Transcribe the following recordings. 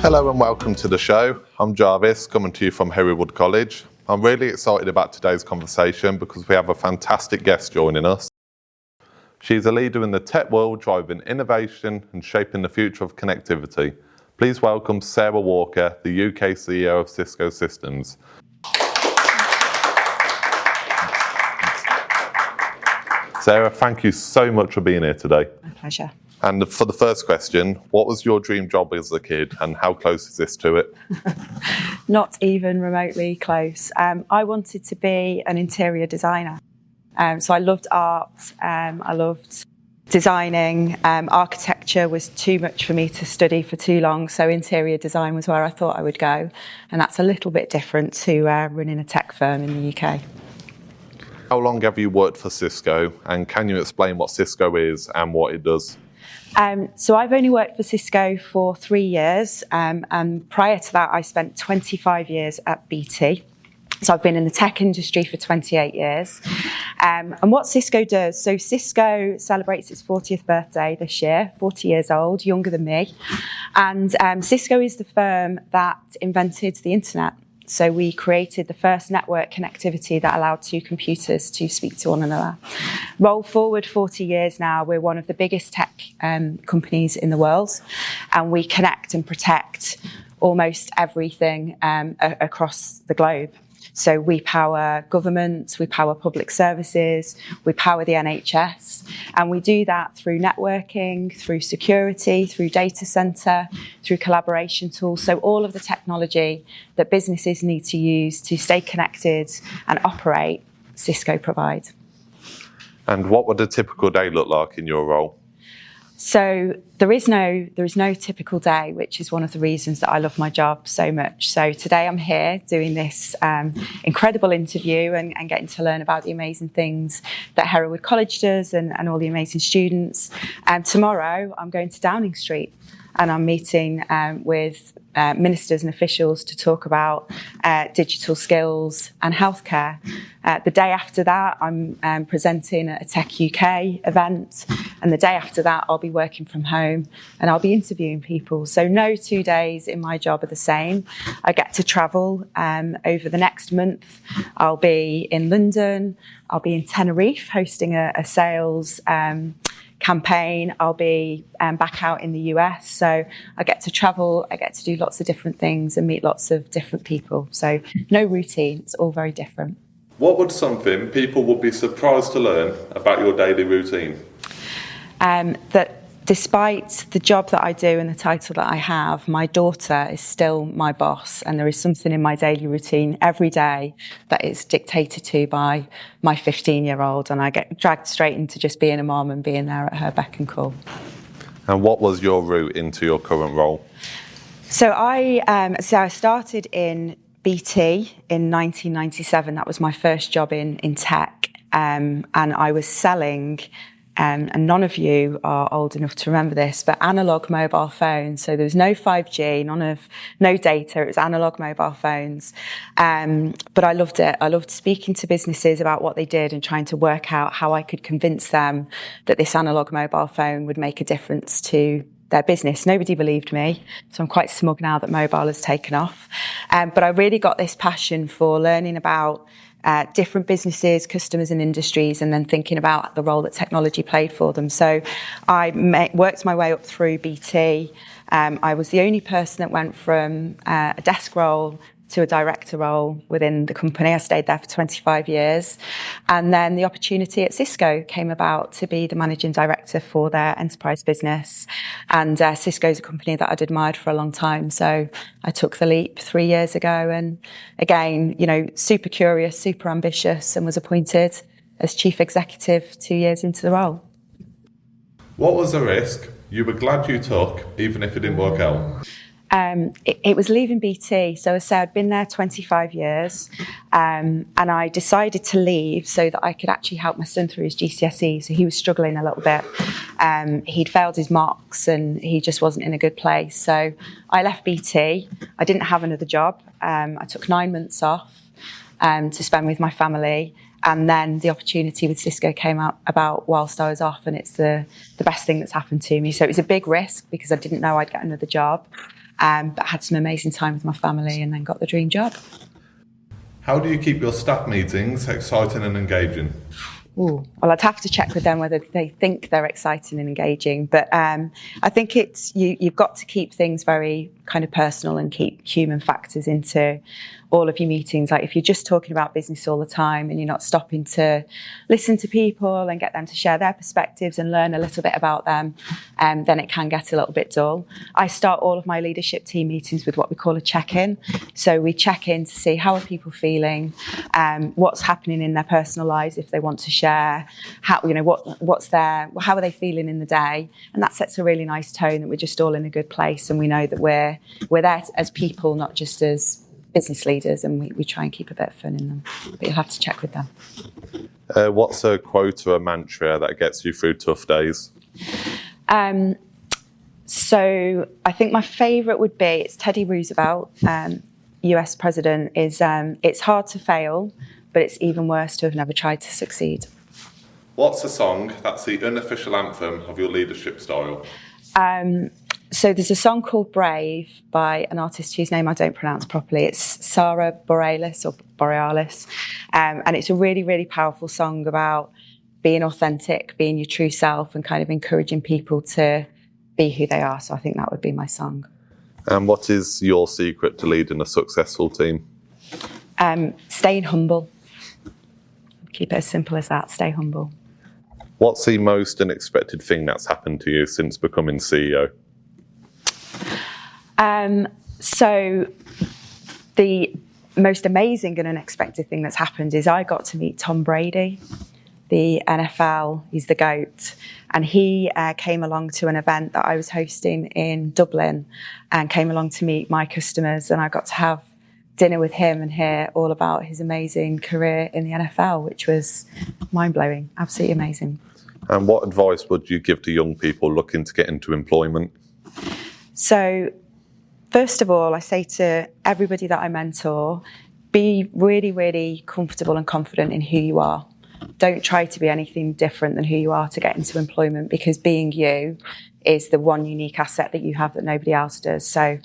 Hello and welcome to the show. I'm Jarvis, coming to you from Hereward College. I'm really excited about today's conversation because we have a fantastic guest joining us. She's a leader in the tech world, driving innovation and shaping the future of connectivity. Please welcome Sarah Walker, the UK CEO of Cisco Systems. Sarah, thank you so much for being here today. My pleasure. And for the first question, what was your dream job as a kid and how close is this to it? Not even remotely close. I wanted to be an interior designer. So I loved art, I loved designing. Architecture was too much for me to study for too long, so interior design was where I thought I would go. And that's a little bit different to running a tech firm in the UK. How long have you worked for Cisco, and can you explain what Cisco is and what it does? So I've only worked for Cisco for 3 years, and prior to that I spent 25 years at BT. So I've been in the tech industry for 28 years. And what Cisco does, so Cisco celebrates its 40th birthday this year, 40 years old, younger than me. And Cisco is the firm that invented the internet. So we created the first network connectivity that allowed two computers to speak to one another. Roll forward 40 years now, we're one of the biggest tech companies in the world, and we connect and protect almost everything across the globe. So we power governments, we power public services, we power the NHS, and we do that through networking, through security, through data center, through collaboration tools. So all of the technology that businesses need to use to stay connected and operate, Cisco provides. And what would a typical day look like in your role? So there is no typical day, which is one of the reasons that I love my job so much. So today I'm here doing this incredible interview and getting to learn about the amazing things that Hereward College does and all the amazing students. Tomorrow I'm going to Downing Street and I'm meeting with ministers and officials to talk about digital skills and healthcare. The day after that, I'm presenting at a Tech UK event, and the day after that, I'll be working from home and I'll be interviewing people. So no 2 days in my job are the same. I get to travel over the next month. I'll be in London, I'll be in Tenerife hosting a sales campaign. I'll be back out in the US. So I get to travel, I get to do lots of different things and meet lots of different people. So no routine, it's all very different. What would something people would be surprised to learn about your daily routine? That despite the job that I do and the title that I have, my daughter is still my boss, and there is something in my daily routine every day that is dictated to by my 15-year-old, and I get dragged straight into just being a mom and being there at her beck and call. And what was your route into your current role? So I started in BT in 1997. That was my first job in tech, and I was selling. And none of you are old enough to remember this, but analog mobile phones. So there was no 5G, no data. It was analog mobile phones. But I loved it. I loved speaking to businesses about what they did and trying to work out how I could convince them that this analog mobile phone would make a difference to their business. Nobody believed me, so I'm quite smug now that mobile has taken off. But I really got this passion for learning about different businesses, customers and industries, and then thinking about the role that technology played for them. So I worked my way up through BT. I was the only person that went from a desk role to a director role within the company. I stayed there for 25 years. And then the opportunity at Cisco came about to be the managing director for their enterprise business. And Cisco is a company that I'd admired for a long time. So I took the leap 3 years ago. And again, super curious, super ambitious, and was appointed as chief executive 2 years into the role. What was the risk you were glad you took, even if it didn't work out? It was leaving BT. So as I said, I'd been there 25 years, and I decided to leave so that I could actually help my son through his GCSE. So he was struggling a little bit. He'd failed his mocks and he just wasn't in a good place. So I left BT. I didn't have another job. I took 9 months off to spend with my family. And then the opportunity with Cisco came about whilst I was off, and it's the best thing that's happened to me. So it was a big risk because I didn't know I'd get another job. but had some amazing time with my family and then got the dream job. How do you keep your staff meetings exciting and engaging? Ooh, well, I'd have to check with them whether they think they're exciting and engaging. But I think you've got to keep things very kind of personal and keep human factors into all of your meetings. Like if you're just talking about business all the time and you're not stopping to listen to people and get them to share their perspectives and learn a little bit about them, then it can get a little bit dull. I start all of my leadership team meetings with what we call a check-in. So we check in to see how are people feeling, what's happening in their personal lives if they want to share, how are they feeling in the day, and that sets a really nice tone that we're just all in a good place and we know that we're there as people, not just as business leaders, and we try and keep a bit of fun in them. But you'll have to check with them. What's a quote or a mantra that gets you through tough days? So I think my favourite would be, it's Teddy Roosevelt, US president, is it's hard to fail, but it's even worse to have never tried to succeed. What's a song that's the unofficial anthem of your leadership style? So there's a song called Brave by an artist whose name I don't pronounce properly. It's Sarah Borealis, and it's a really, really powerful song about being authentic, being your true self, and kind of encouraging people to be who they are. So I think that would be my song. And what is your secret to leading a successful team? Staying humble. Keep it as simple as that. Stay humble. What's the most unexpected thing that's happened to you since becoming CEO? So the most amazing and unexpected thing that's happened is I got to meet Tom Brady, the NFL. He's the GOAT. And he came along to an event that I was hosting in Dublin and came along to meet my customers. And I got to have dinner with him and hear all about his amazing career in the NFL, which was mind-blowing, absolutely amazing. And what advice would you give to young people looking to get into employment? So, first of all, I say to everybody that I mentor, be really, really comfortable and confident in who you are. Don't try to be anything different than who you are to get into employment, because being you is the one unique asset that you have that nobody else does. So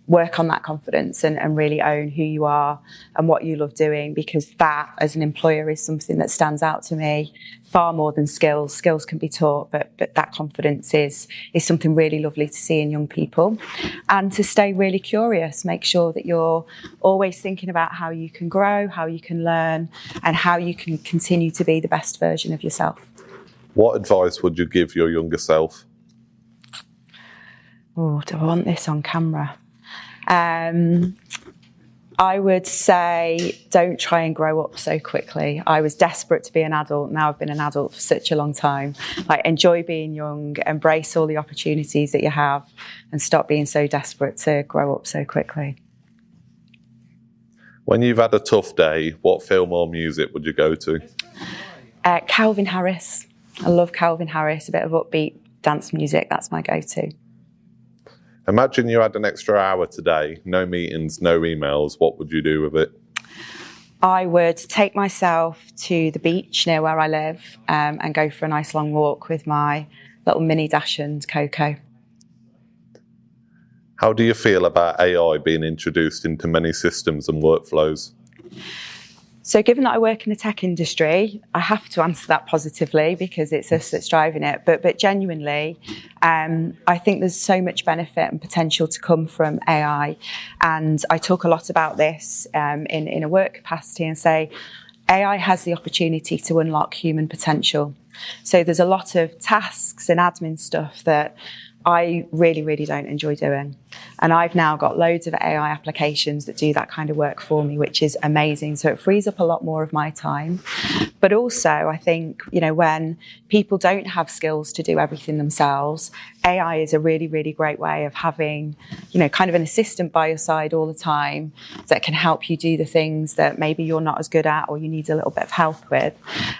work on that confidence and really own who you are and what you love doing, because that, as an employer, is something that stands out to me far more than skills. Skills can be taught, but that confidence is something really lovely to see in young people. And to stay really curious, make sure that you're always thinking about how you can grow, how you can learn, and how you can continue to be the best version of yourself. What advice would you give your younger self? Oh, do I want this on camera? I would say don't try and grow up so quickly. I was desperate to be an adult. Now I've been an adult for such a long time. Like, enjoy being young, embrace all the opportunities that you have, and stop being so desperate to grow up so quickly. When you've had a tough day, what film or music would you go to? Calvin Harris. I love Calvin Harris, a bit of upbeat dance music. That's my go-to. Imagine you had an extra hour today, no meetings, no emails. What would you do with it? I would take myself to the beach near where I live and go for a nice long walk with my little mini Dachshund, Coco. How do you feel about AI being introduced into many systems and workflows? So given that I work in the tech industry, I have to answer that positively because it's us that's driving it. But genuinely, I think there's so much benefit and potential to come from AI. And I talk a lot about this in a work capacity and say AI has the opportunity to unlock human potential. So there's a lot of tasks and admin stuff that I really, really don't enjoy doing. And I've now got loads of AI applications that do that kind of work for me, which is amazing. So it frees up a lot more of my time. But also, I think, when people don't have skills to do everything themselves, AI is a really, really great way of having, kind of an assistant by your side all the time that can help you do the things that maybe you're not as good at or you need a little bit of help with,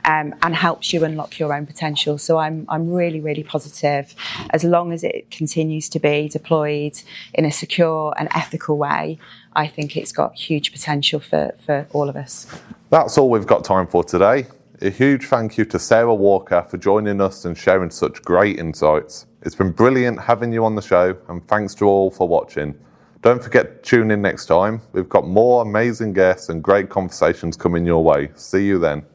and helps you unlock your own potential. So I'm really, really positive. As long as it continues to be deployed in a secure and ethical way, I think it's got huge potential for all of us. That's all we've got time for today. A huge thank you to Sarah Walker for joining us and sharing such great insights. It's been brilliant having you on the show, and thanks to all for watching. Don't forget to tune in next time. We've got more amazing guests and great conversations coming your way. See you then.